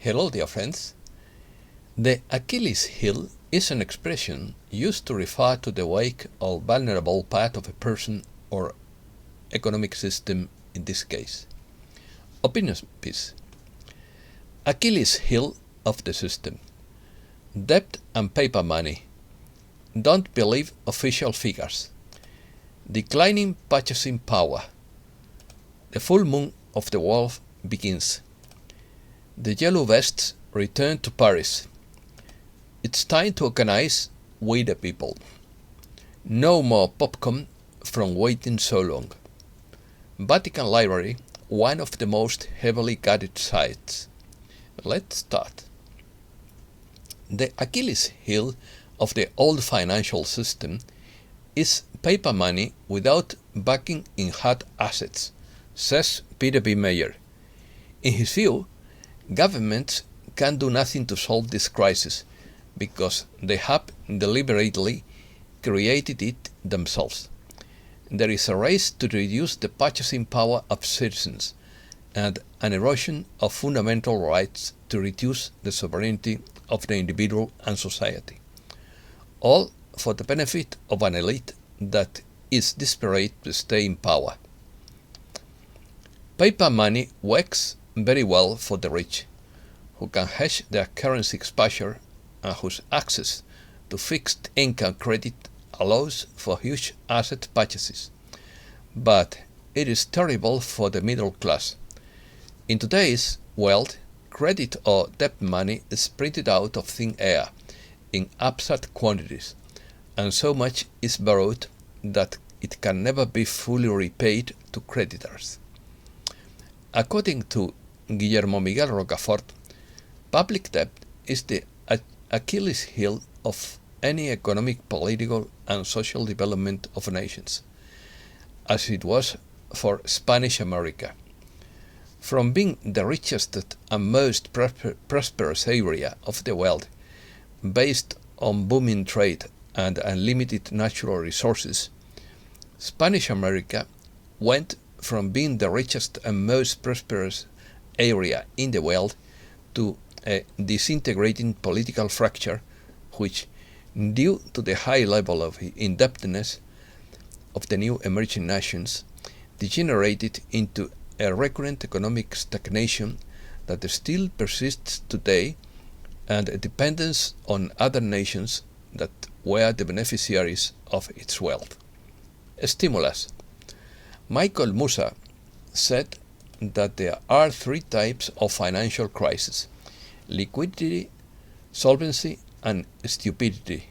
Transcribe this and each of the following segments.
Hello, dear friends. The Achilles heel is an expression used to refer to the weak or vulnerable part of a person or economic system in this case. Opinion piece. Achilles heel of the system. Debt and paper money. Don't believe official figures. Declining purchasing power. The full moon of the world begins. The yellow vests return to Paris. It's time to organize We the People. No more popcorn from waiting so long. Vatican Library, one of the most heavily guarded sites. Let's start. The Achilles heel of the old financial system is paper money without backing in hard assets, says Peter B. Mayer. In his view, governments can do nothing to solve this crisis because they have deliberately created it themselves. There is a race to reduce the purchasing power of citizens and an erosion of fundamental rights to reduce the sovereignty of the individual and society, all for the benefit of an elite that is desperate to stay in power. Paper money works very well for the rich, who can hedge their currency exposure and whose access to fixed income credit allows for huge asset purchases. But it is terrible for the middle class. In today's world, credit or debt money is printed out of thin air in absurd quantities, and so much is borrowed that it can never be fully repaid to creditors. According to Guillermo Miguel Rocafort, public debt is the Achilles heel of any economic, political, and social development of nations, as it was for Spanish America. From being the richest and most prosperous area of the world, based on booming trade and unlimited natural resources, Spanish America went from being the richest and most prosperous area in the world to a disintegrating political fracture which, due to the high level of indebtedness of the new emerging nations, degenerated into a recurrent economic stagnation that still persists today and a dependence on other nations that were the beneficiaries of its wealth. Stimulus. Michael Musa said that there are three types of financial crisis: liquidity, solvency, and stupidity.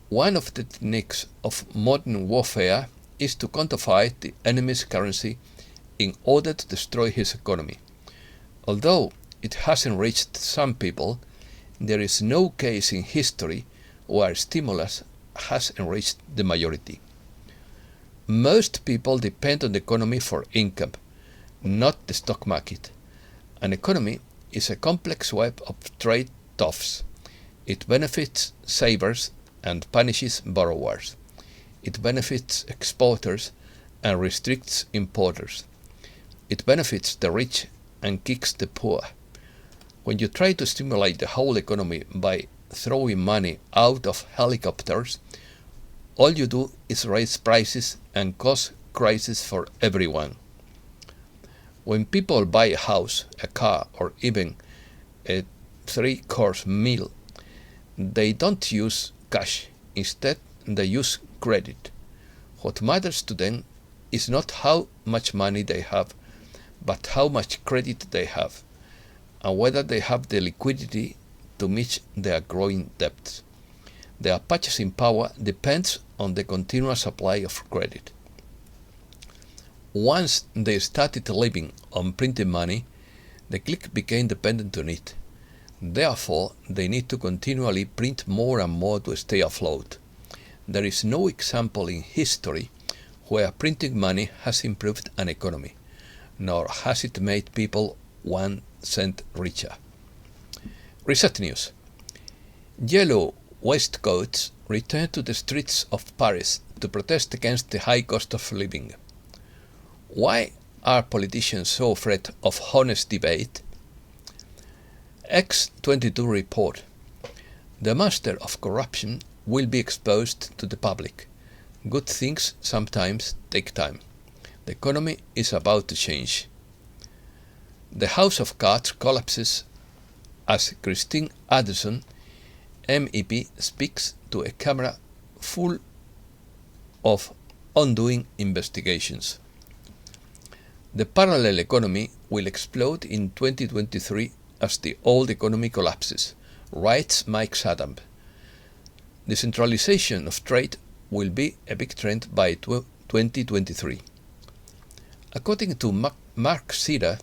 One of the techniques of modern warfare is to counterfeit the enemy's currency in order to destroy his economy. Although it has enriched some people, there is no case in history where stimulus has enriched the majority. Most people depend on the economy for income, not the stock market. An economy is a complex web of trade-offs. It benefits savers and punishes borrowers. It benefits exporters and restricts importers. It benefits the rich and kicks the poor. When you try to stimulate the whole economy by throwing money out of helicopters, all you do is raise prices and cause crisis for everyone. When people buy a house, a car, or even a 3-course meal, they don't use cash. Instead, they use credit. What matters to them is not how much money they have, but how much credit they have, and whether they have the liquidity to meet their growing debts. Their purchasing power depends on the continuous supply of credit. Once they started living on printed money, the clique became dependent on it. Therefore, they need to continually print more and more to stay afloat. There is no example in history where printing money has improved an economy, nor has it made people 1 cent richer. Recent news. Yellow waistcoats returned to the streets of Paris to protest against the high cost of living. Why are politicians so afraid of honest debate? X22 report. The master of corruption will be exposed to the public. Good things sometimes take time. The economy is about to change. The House of Cards collapses as Christine Addison, MEP, speaks to a camera full of ongoing investigations. The parallel economy will explode in 2023 as the old economy collapses, writes Mike Sadam. Decentralization of trade will be a big trend by 2023. According to Mark Sira,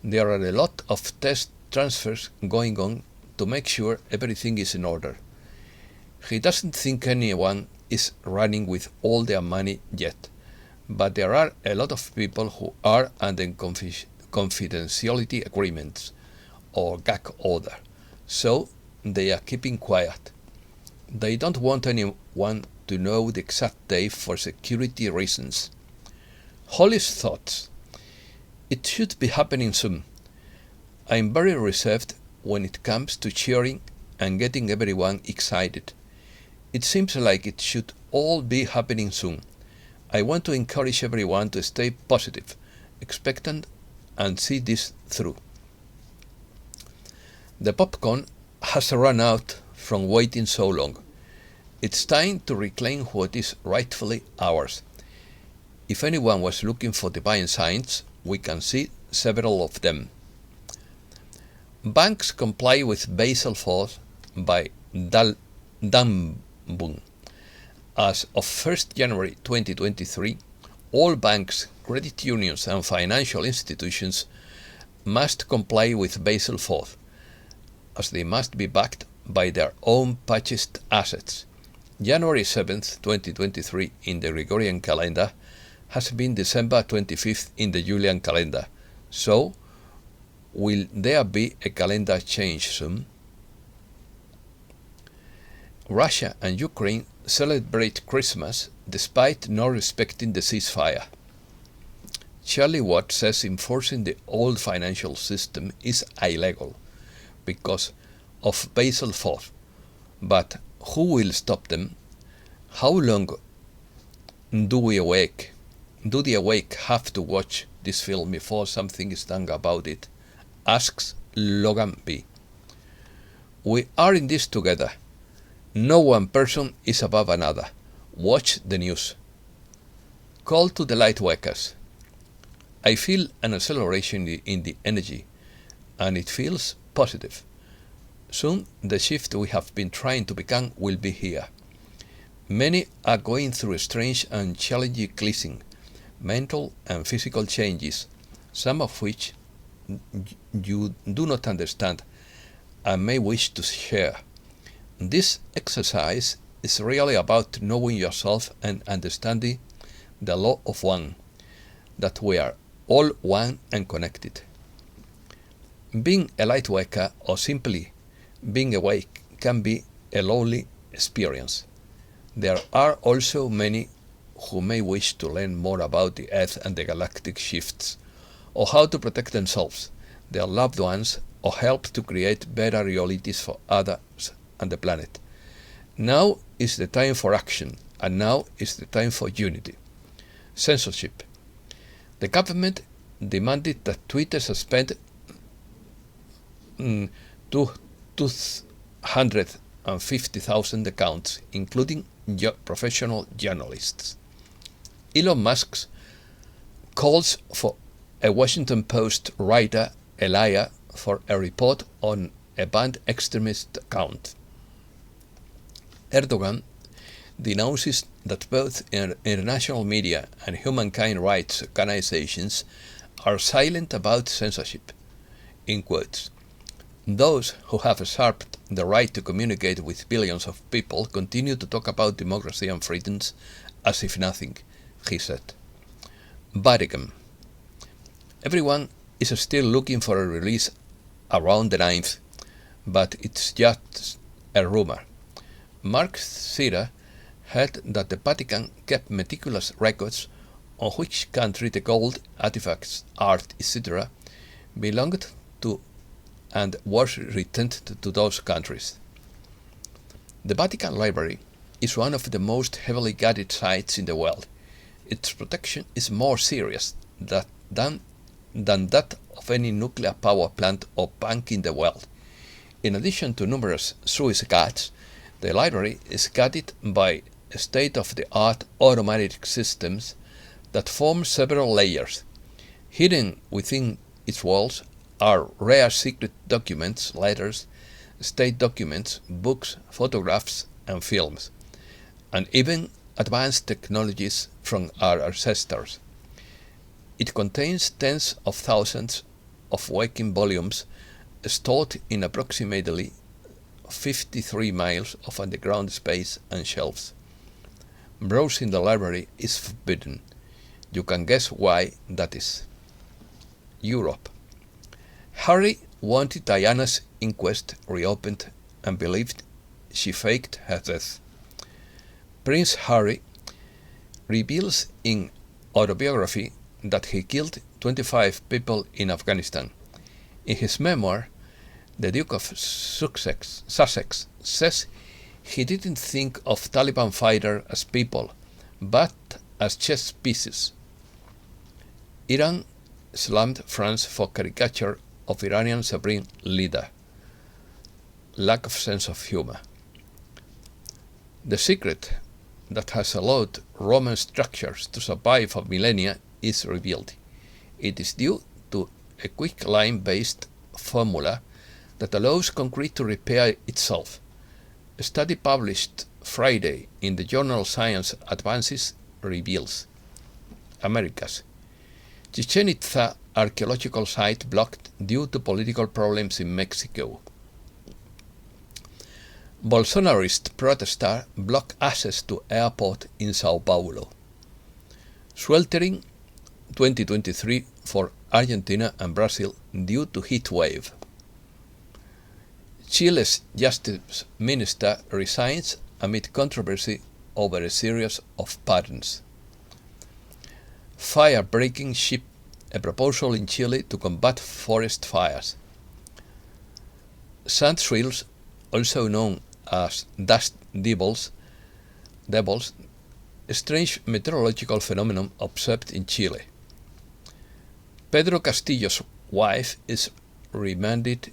there are a lot of test transfers going on to make sure everything is in order. He doesn't think anyone is running with all their money yet, but there are a lot of people who are under confidentiality agreements or gag order, so they are keeping quiet. They don't want anyone to know the exact day for security reasons. Holly's thoughts. It should be happening soon. I'm very reserved when it comes to cheering and getting everyone excited. It seems like it should all be happening soon. I want to encourage everyone to stay positive, expectant, and see this through. The popcorn has run out from waiting so long. It's time to reclaim what is rightfully ours. If anyone was looking for divine signs, we can see several of them. Banks comply with Basel IV by Dambung. As of 1st January 2023, all banks, credit unions and financial institutions must comply with Basel IV, as they must be backed by their own purchased assets. January 7th, 2023 in the Gregorian calendar has been December 25th in the Julian calendar. So, will there be a calendar change soon? Russia and Ukraine celebrate Christmas despite not respecting the ceasefire. Charlie Watt says enforcing the old financial system is illegal because of Basel IV. But who will stop them? How long do the awake have to watch this film before something is done about it? Asks Logan B. We are in this together. No one person is above another. Watch the news. Call to the light workers. I feel an acceleration in the energy, and it feels positive. Soon the shift we have been trying to become will be here. Many are going through strange and challenging cleansing, mental and physical changes, some of which you do not understand and may wish to share. This exercise is really about knowing yourself and understanding the law of one, that we are all one and connected. Being a light worker or simply being awake can be a lonely experience. There are also many who may wish to learn more about the Earth and the galactic shifts, or how to protect themselves, their loved ones, or help to create better realities for others and the planet. Now is the time for action, and now is the time for unity. Censorship. The government demanded that Twitter suspend 250,000 accounts, including professional journalists. Elon Musk calls for a Washington Post writer a liar for a report on a banned extremist account. Erdogan denounces that both international media and humankind rights organizations are silent about censorship. In quotes, those who have usurped the right to communicate with billions of people continue to talk about democracy and freedoms as if nothing, he said. Vatican. Everyone is still looking for a release around the 9th, but it's just a rumor. Mark Sira heard that the Vatican kept meticulous records on which country the gold, artifacts, art, etc. belonged to and was returned to those countries. The Vatican Library is one of the most heavily guarded sites in the world. Its protection is more serious than that of any nuclear power plant or bank in the world. In addition to numerous Swiss guards, the library is guarded by state-of-the-art automatic systems that form several layers. Hidden within its walls are rare secret documents, letters, state documents, books, photographs, and films, and even advanced technologies from our ancestors. It contains tens of thousands of working volumes stored in approximately 53 miles of underground space and shelves. Browsing the library is forbidden. You can guess why that is. Europe. Harry wanted Diana's inquest reopened and believed she faked her death. Prince Harry reveals in autobiography that he killed 25 people in Afghanistan. In his memoir, the Duke of Sussex says he didn't think of Taliban fighters as people, but as chess pieces. Iran slammed France for caricature of Iranian supreme leader. Lack of sense of humor. The secret that has allowed Roman structures to survive for millennia is revealed. It is due to a quicklime-based formula that allows concrete to repair itself. A study published Friday in the journal Science Advances reveals. Americas. Chichen Itza archaeological site blocked due to political problems in Mexico. Bolsonarist protesters block access to airport in Sao Paulo. Sweltering 2023 for Argentina and Brazil due to heat wave. Chile's justice minister resigns amid controversy over a series of patents. Fire-breaking ship, a proposal in Chile to combat forest fires. Sand swirls, also known as dust devils, a strange meteorological phenomenon observed in Chile. Pedro Castillo's wife is remanded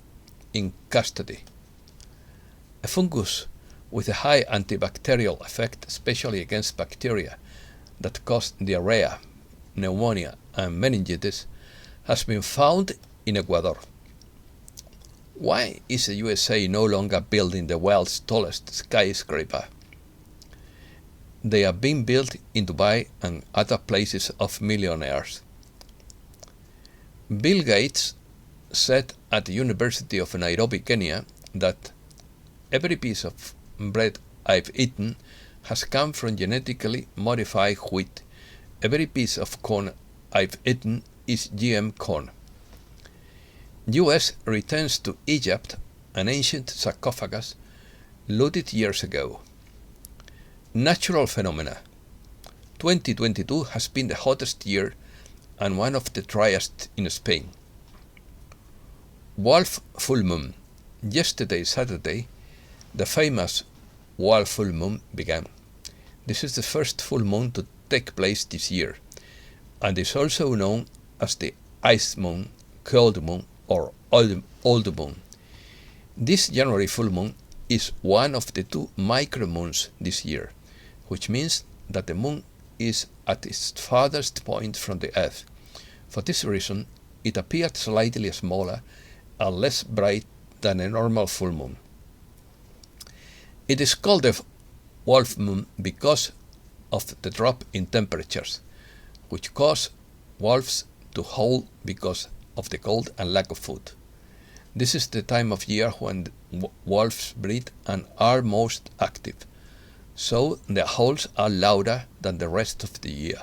in custody. A fungus with a high antibacterial effect, especially against bacteria that cause diarrhea, pneumonia, and meningitis, has been found in Ecuador. Why is the USA no longer building the world's tallest skyscraper? They are being built in Dubai and other places of millionaires. Bill Gates said at the University of Nairobi, Kenya, that every piece of bread I've eaten has come from genetically modified wheat. Every piece of corn I've eaten is GM corn. US returns to Egypt an ancient sarcophagus looted years ago. Natural phenomena. 2022 has been the hottest year and one of the driest in Spain. Wolf full moon. Yesterday, Saturday, the famous Wolf full moon began. This is the first full moon to take place this year, and is also known as the ice moon, cold moon, or old moon. This January full moon is one of the 2 micromoons this year, which means that the moon is at its farthest point from the Earth. For this reason, it appeared slightly smaller and less bright than a normal full moon. It is called a wolf moon because of the drop in temperatures, which cause wolves to howl because of the cold and lack of food. This is the time of year when wolves breed and are most active, so their howls are louder than the rest of the year.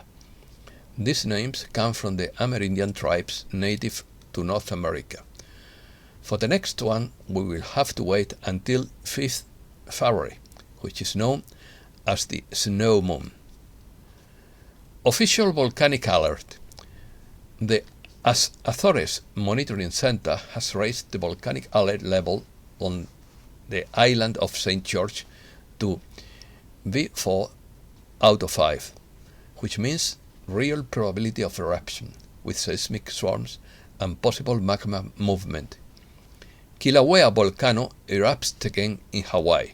These names come from the Amerindian tribes native to North America. For the next one, we will have to wait until 5th February, which is known as the snow moon. Official volcanic alert. The As Azores Monitoring Center has raised the volcanic alert level on the island of St. George to V4 out of 5, which means real probability of eruption with seismic swarms and possible magma movement. Kilauea volcano erupts again in Hawaii.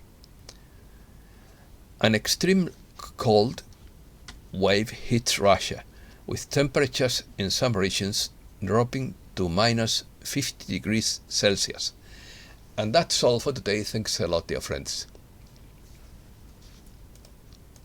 An extreme cold wave hits Russia, with temperatures in some regions dropping to minus 50 degrees Celsius. And that's all for today. Thanks a lot, dear friends.